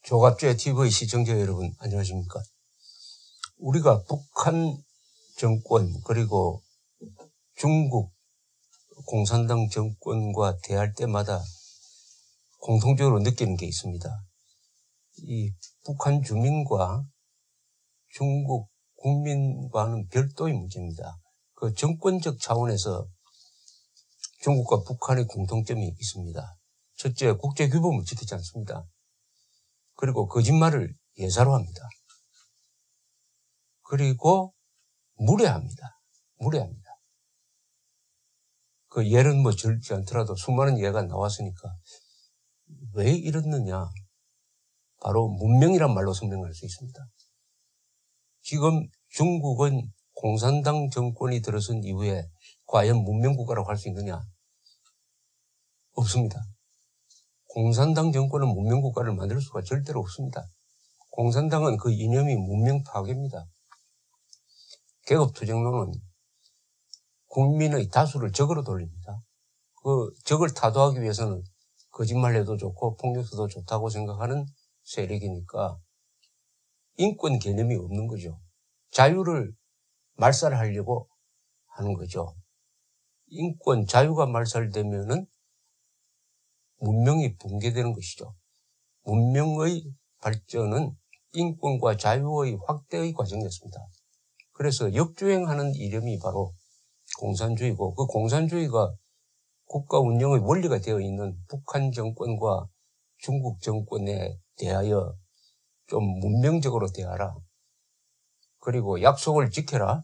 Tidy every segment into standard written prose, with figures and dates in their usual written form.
조갑제 TV 시청자 여러분 안녕하십니까? 우리가 북한 정권 그리고 중국 공산당 정권과 대할 때마다 공통적으로 느끼는 게 있습니다. 이 북한 주민과 중국 국민과는 별도의 문제입니다. 그 정권적 차원에서 중국과 북한의 공통점이 있습니다. 첫째, 국제규범을 지키지 않습니다. 그리고 거짓말을 예사로 합니다. 그리고 무례합니다. 그 예는 뭐 들지 않더라도 수많은 예가 나왔으니까 왜 이렇느냐? 바로 문명이란 말로 설명할 수 있습니다. 지금 중국은 공산당 정권이 들어선 이후에 과연 문명국가라고 할 수 있느냐? 없습니다. 공산당 정권은 문명국가를 만들 수가 절대로 없습니다. 공산당은 그 이념이 문명 파괴입니다. 계급투쟁론은 국민의 다수를 적으로 돌립니다. 그 적을 타도하기 위해서는 거짓말해도 좋고 폭력해도 좋다고 생각하는 세력이니까 인권 개념이 없는 거죠. 자유를 말살하려고 하는 거죠. 인권, 자유가 말살되면은 문명이 붕괴되는 것이죠. 문명의 발전은 인권과 자유의 확대의 과정이었습니다. 그래서 역주행하는 이념이 바로 공산주의고 그 공산주의가 국가 운영의 원리가 되어 있는 북한 정권과 중국 정권에 대하여 좀 문명적으로 대하라. 그리고 약속을 지켜라.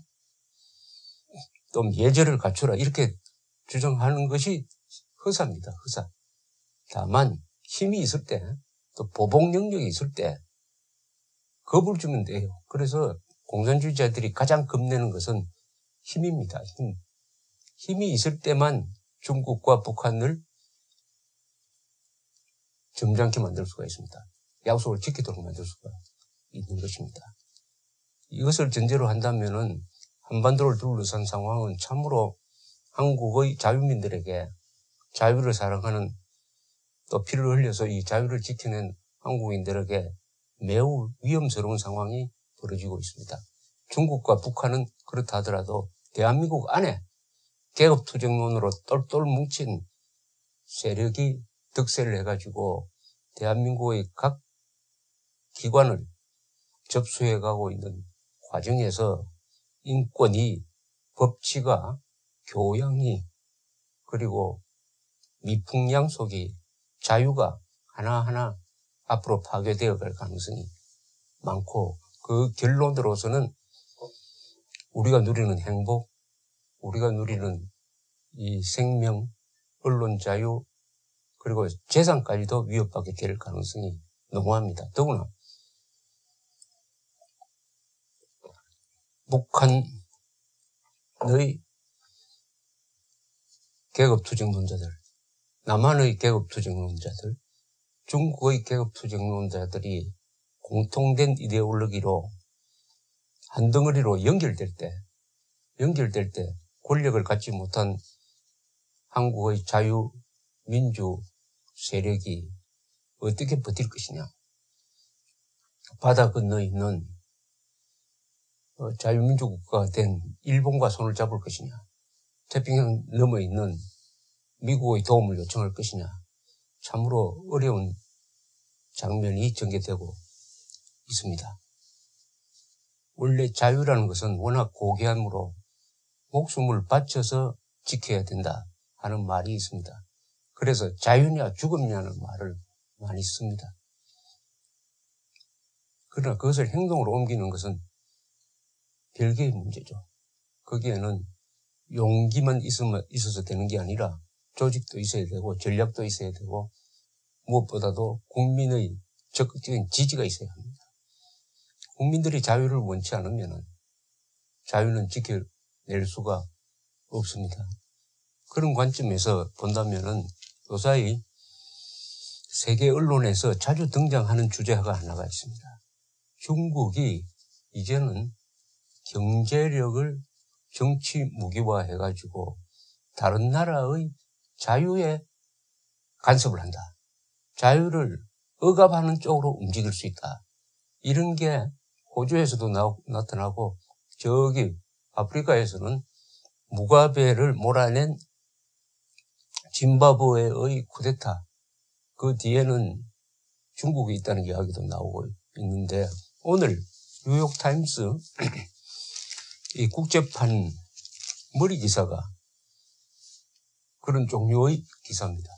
또 예절을 갖추라. 이렇게 주장하는 것이 허사입니다. 허사. 다만 힘이 있을 때 또 보복 능력이 있을 때 겁을 주면 돼요. 그래서 공산주의자들이 가장 겁내는 것은 힘입니다. 힘이 있을 때만 중국과 북한을 점잖게 만들 수가 있습니다. 약속을 지키도록 만들 수가 있는 것입니다. 이것을 전제로 한다면은 한반도를 둘러싼 상황은 참으로 한국의 자유민들에게 자유를 사랑하는 또 피를 흘려서 이 자유를 지켜낸 한국인들에게 매우 위험스러운 상황이 벌어지고 있습니다. 중국과 북한은 그렇다 하더라도 대한민국 안에 계급투쟁론으로 똘똘 뭉친 세력이 득세를 해가지고 대한민국의 각 기관을 접수해가고 있는 과정에서 인권이, 법치가, 교양이, 그리고 미풍양속이, 자유가 하나하나 앞으로 파괴되어 갈 가능성이 많고 그 결론으로서는 우리가 누리는 행복, 우리가 누리는 이 생명, 언론 자유, 그리고 재산까지도 위협받게 될 가능성이 농후합니다. 더구나 북한의 계급투쟁론자들, 남한의 계급투쟁론자들, 중국의 계급투쟁론자들이 공통된 이데올로기로 한 덩어리로 연결될 때 권력을 갖지 못한 한국의 자유, 민주 세력이 어떻게 버틸 것이냐. 바다 건너 있는 자유민주국가가 된 일본과 손을 잡을 것이냐. 태평양 넘어 있는 미국의 도움을 요청할 것이냐. 참으로 어려운 장면이 전개되고 있습니다. 원래 자유라는 것은 워낙 고귀하므로 목숨을 바쳐서 지켜야 된다 하는 말이 있습니다. 그래서 자유냐 죽음냐는 말을 많이 씁니다. 그러나 그것을 행동으로 옮기는 것은 별개의 문제죠. 거기에는 용기만 있어서 되는 게 아니라 조직도 있어야 되고 전략도 있어야 되고 무엇보다도 국민의 적극적인 지지가 있어야 합니다. 국민들이 자유를 원치 않으면 자유는 지켜낼 수가 없습니다. 그런 관점에서 본다면은 요사이 세계 언론에서 자주 등장하는 주제가 하나가 있습니다. 중국이 이제는 경제력을 정치 무기화해가지고 다른 나라의 자유에 간섭을 한다. 자유를 억압하는 쪽으로 움직일 수 있다. 이런 게 호주에서도 나타나고 저기 아프리카에서는 무가베를 몰아낸 짐바브웨의 쿠데타, 그 뒤에는 중국이 있다는 이야기도 나오고 있는데, 오늘 뉴욕타임스 이 국제판 머리 기사가 그런 종류의 기사입니다.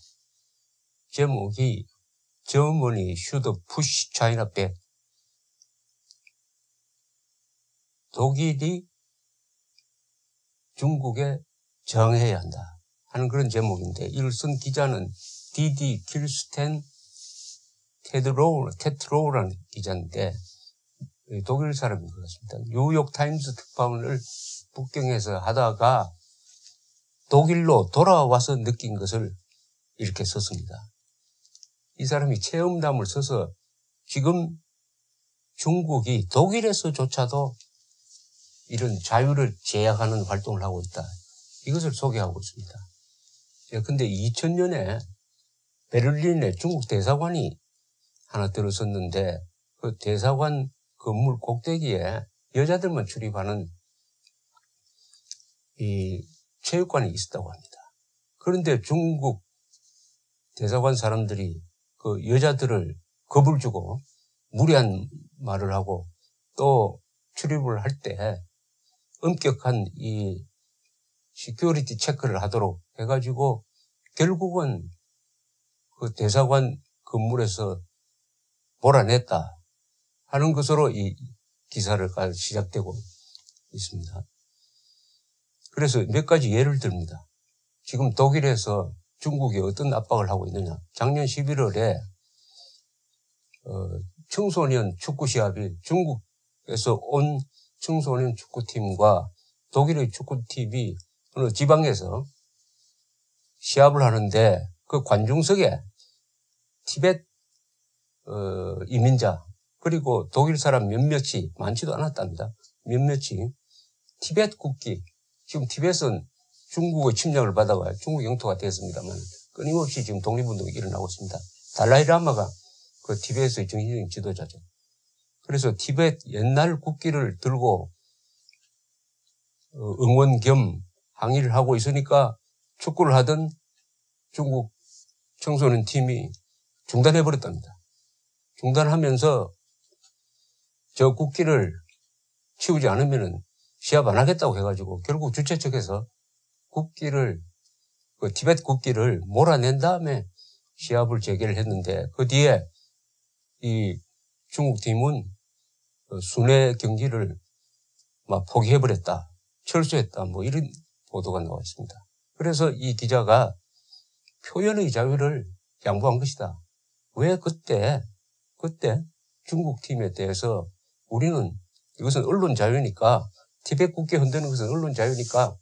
제목이 Germany should push China back. 독일이 중국에 저항해야 한다 하는 그런 제목인데, 이걸 쓴 기자는 디디 킬스텐 테트로우라는 기자인데 독일 사람인 것 같습니다. 뉴욕타임스 특파원을 북경에서 하다가 독일로 돌아와서 느낀 것을 이렇게 썼습니다. 이 사람이 체험담을 써서 지금 중국이 독일에서조차도 이런 자유를 제약하는 활동을 하고 있다. 이것을 소개하고 있습니다. 근데 2000년에 베를린에 중국 대사관이 하나 들어섰는데, 그 대사관 건물 꼭대기에 여자들만 출입하는 이 체육관이 있었다고 합니다. 그런데 중국 대사관 사람들이 그 여자들을 겁을 주고 무리한 말을 하고 또 출입을 할 때 엄격한 이 시큐리티 체크를 하도록 해가지고 결국은 그 대사관 건물에서 몰아냈다 하는 것으로 이 기사를 시작되고 있습니다. 그래서 몇 가지 예를 듭니다. 지금 독일에서 중국이 어떤 압박을 하고 있느냐. 작년 11월에 청소년 축구 시합이 중국에서 온 청소년 축구팀과 독일의 축구팀이 어느 지방에서 시합을 하는데, 그 관중석에 티벳 이민자 그리고 독일 사람 몇몇이, 많지도 않았답니다. 몇몇이 티벳 국기, 지금 티벳은 중국의 침략을 받아가 중국 영토가 됐습니다만 끊임없이 지금 독립운동이 일어나고 있습니다. 달라이 라마가 그 티벳의 정신적인 지도자죠. 그래서 티벳 옛날 국기를 들고 응원 겸 항의를 하고 있으니까 축구를 하던 중국 청소년 팀이 중단해버렸답니다. 중단하면서 저 국기를 치우지 않으면은 시합 안 하겠다고 해가지고 결국 주최 측에서 국기를, 그 티벳 국기를 몰아낸 다음에 시합을 재개를 했는데, 그 뒤에 이 중국 팀은 순회 경기를 막 포기해버렸다, 철수했다, 뭐 이런 보도가 나와 있습니다. 그래서 이 기자가 표현의 자유를 양보한 것이다. 왜 그때 중국 팀에 대해서 우리는 이것은 언론 자유니까, 티벳 국기 흔드는 것은 언론 자유니까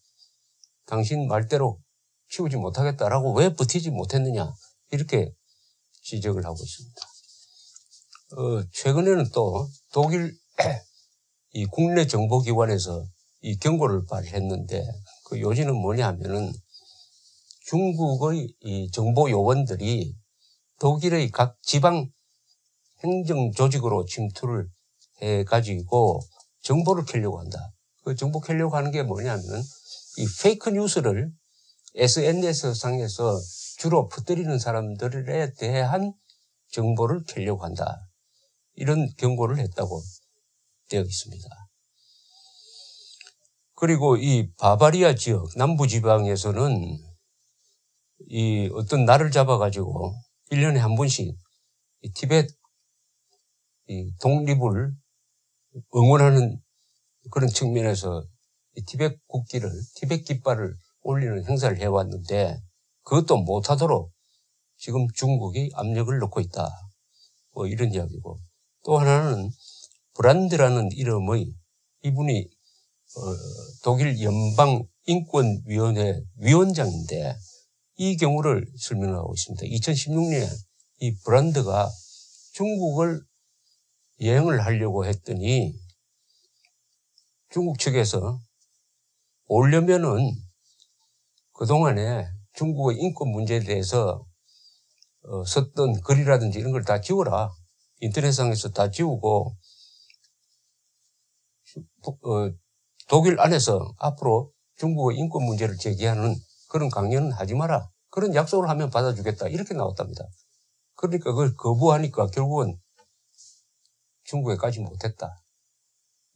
당신 말대로 치우지 못하겠다라고 왜 버티지 못했느냐, 이렇게 지적을 하고 있습니다. 최근에는 또 독일 이 국내 정보기관에서 이 경고를 발했는데, 그 요지는 뭐냐 하면은 중국의 이 정보 요원들이 독일의 각 지방 행정 조직으로 침투를 해가지고 정보를 캐려고 한다. 그 정보 캐려고 하는 게 뭐냐면은 이 페이크 뉴스를 SNS 상에서 주로 퍼뜨리는 사람들에 대한 정보를 캐려고 한다. 이런 경고를 했다고 되어 있습니다. 그리고 이 바바리아 지역 남부 지방에서는 이 어떤 날을 잡아가지고 1년에 한 번씩 이 티벳 이 독립을 응원하는 그런 측면에서 이 티벳 국기를, 티벳 깃발을 올리는 행사를 해왔는데, 그것도 못하도록 지금 중국이 압력을 넣고 있다. 뭐 이런 이야기고, 또 하나는 브란드라는 이름의 이분이 독일 연방인권위원회 위원장인데, 이 경우를 설명하고 있습니다. 2016년에 이 브란드가 중국을 여행을 하려고 했더니 중국 측에서 오려면은 그동안에 중국의 인권 문제에 대해서 썼던 글이라든지 이런 걸 다 지워라. 인터넷상에서 다 지우고 독일 안에서 앞으로 중국의 인권 문제를 제기하는 그런 강연은 하지 마라. 그런 약속을 하면 받아주겠다. 이렇게 나왔답니다. 그러니까 그걸 거부하니까 결국은 중국에 가지 못했다.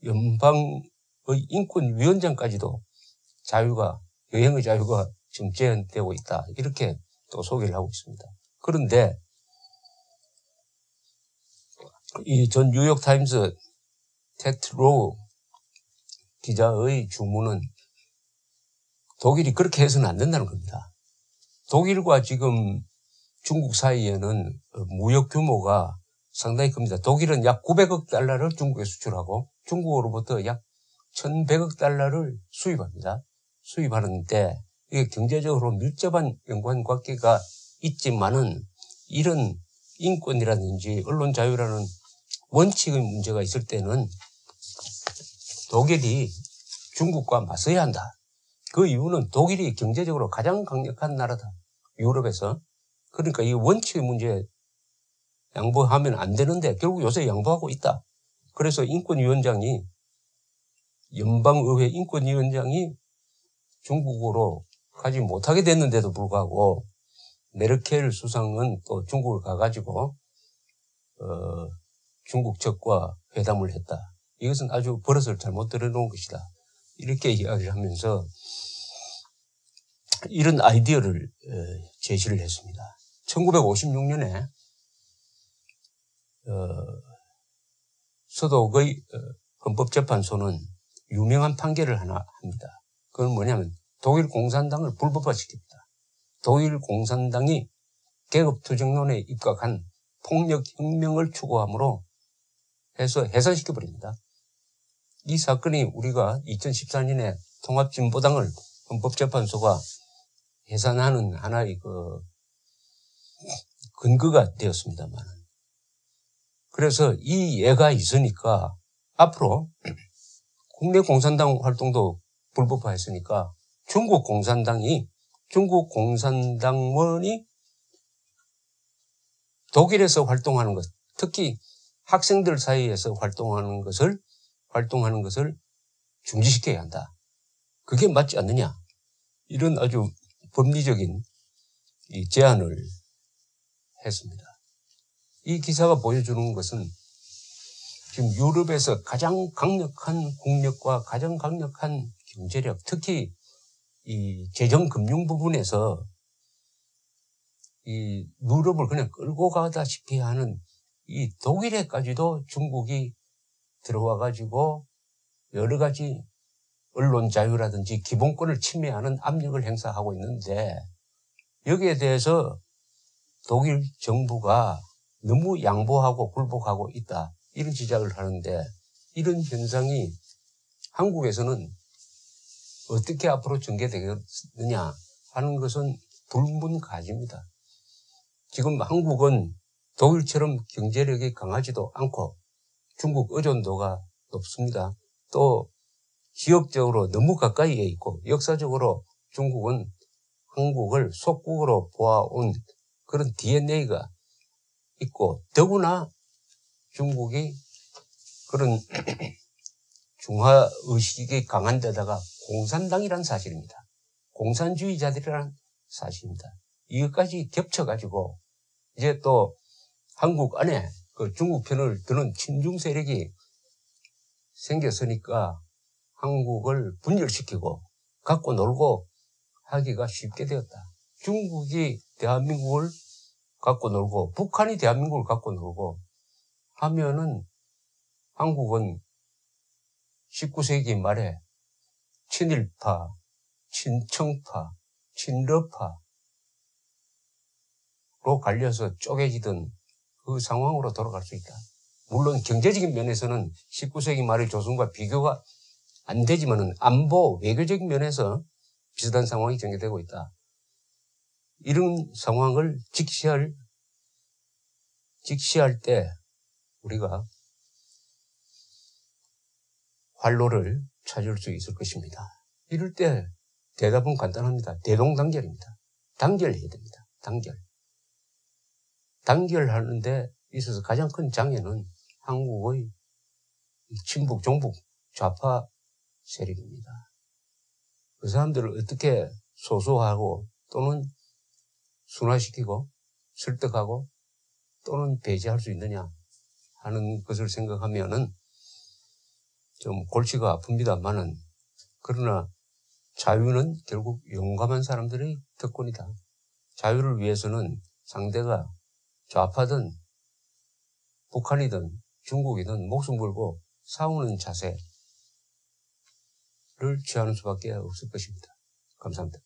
연방의 인권위원장까지도 여행의 자유가 지금 제한되고 있다. 이렇게 또 소개를 하고 있습니다. 그런데 이 전 뉴욕타임스 테트 로우 기자의 주문은 독일이 그렇게 해서는 안 된다는 겁니다. 독일과 지금 중국 사이에는 무역 규모가 상당히 큽니다. 독일은 약 900억 달러를 중국에 수출하고 중국으로부터 약 1100억 달러를 수입합니다. 수입하는데 이게 경제적으로 밀접한 연관관계가 있지만은 이런 인권이라든지 언론 자유라는 원칙의 문제가 있을 때는 독일이 중국과 맞서야 한다. 그 이유는 독일이 경제적으로 가장 강력한 나라다. 유럽에서. 그러니까 이 원칙의 문제에 양보하면 안 되는데 결국 요새 양보하고 있다. 그래서 연방의회 인권위원장이 중국으로 가지 못하게 됐는데도 불구하고 메르켈 수상은 또 중국을 가가지고 중국 적과 회담을 했다. 이것은 아주 버릇을 잘못 들여놓은 것이다. 이렇게 이야기를 하면서 이런 아이디어를 제시를 했습니다. 1956년에 서독의 헌법재판소는 유명한 판결을 하나 합니다. 그건 뭐냐면 독일 공산당을 불법화시킵니다. 독일 공산당이 계급투쟁론에 입각한 폭력혁명을 추구함으로 해서 해산시켜버립니다. 이 사건이 우리가 2014년에 통합진보당을 헌법재판소가 해산하는 하나의 근거가 되었습니다만. 그래서 이 예가 있으니까 앞으로 국내 공산당 활동도 불법화했으니까 중국 공산당원이 독일에서 활동하는 것, 특히 학생들 사이에서 활동하는 것을 중지시켜야 한다. 그게 맞지 않느냐? 이런 아주 법리적인 제안을 했습니다. 이 기사가 보여주는 것은 지금 유럽에서 가장 강력한 국력과 가장 강력한 경제력, 특히 이 재정금융 부분에서 이 유럽을 그냥 끌고 가다시피 하는 이 독일에까지도 중국이 들어와 가지고 여러 가지 언론 자유라든지 기본권을 침해하는 압력을 행사하고 있는데 여기에 대해서 독일 정부가 너무 양보하고 굴복하고 있다. 이런 지적을 하는데 이런 현상이 한국에서는 어떻게 앞으로 전개되겠느냐 하는 것은 불문가지입니다. 지금 한국은 독일처럼 경제력이 강하지도 않고 중국 의존도가 높습니다. 또 지역적으로 너무 가까이에 있고 역사적으로 중국은 한국을 속국으로 보아온 그런 DNA가 있고 더구나 중국이 그런 중화의식이 강한 데다가 공산당이라는 사실입니다. 공산주의자들이라는 사실입니다. 이것까지 겹쳐가지고 이제 또 한국 안에 그 중국 편을 드는 친중 세력이 생겼으니까 한국을 분열시키고 갖고 놀고 하기가 쉽게 되었다. 중국이 대한민국을 갖고 놀고 북한이 대한민국을 갖고 놀고 하면은 한국은 19세기 말에 친일파, 친청파, 친러파로 갈려서 쪼개지던 그 상황으로 돌아갈 수 있다. 물론 경제적인 면에서는 19세기 말의 조선과 비교가 안 되지만은 안보, 외교적인 면에서 비슷한 상황이 전개되고 있다. 이런 상황을 직시할 때 우리가 활로를 찾을 수 있을 것입니다. 이럴 때 대답은 간단합니다. 대동단결입니다. 단결해야 됩니다. 단결. 단결하는 데 있어서 가장 큰 장애는 한국의 친북, 종북, 좌파 세력입니다. 그 사람들을 어떻게 소소하고 또는 순화시키고 설득하고 또는 배제할 수 있느냐 하는 것을 생각하면은 좀 골치가 아픕니다만은, 그러나 자유는 결국 용감한 사람들의 특권이다. 자유를 위해서는 상대가 좌파든 북한이든 중국이든 목숨 걸고 싸우는 자세를 취하는 수밖에 없을 것입니다. 감사합니다.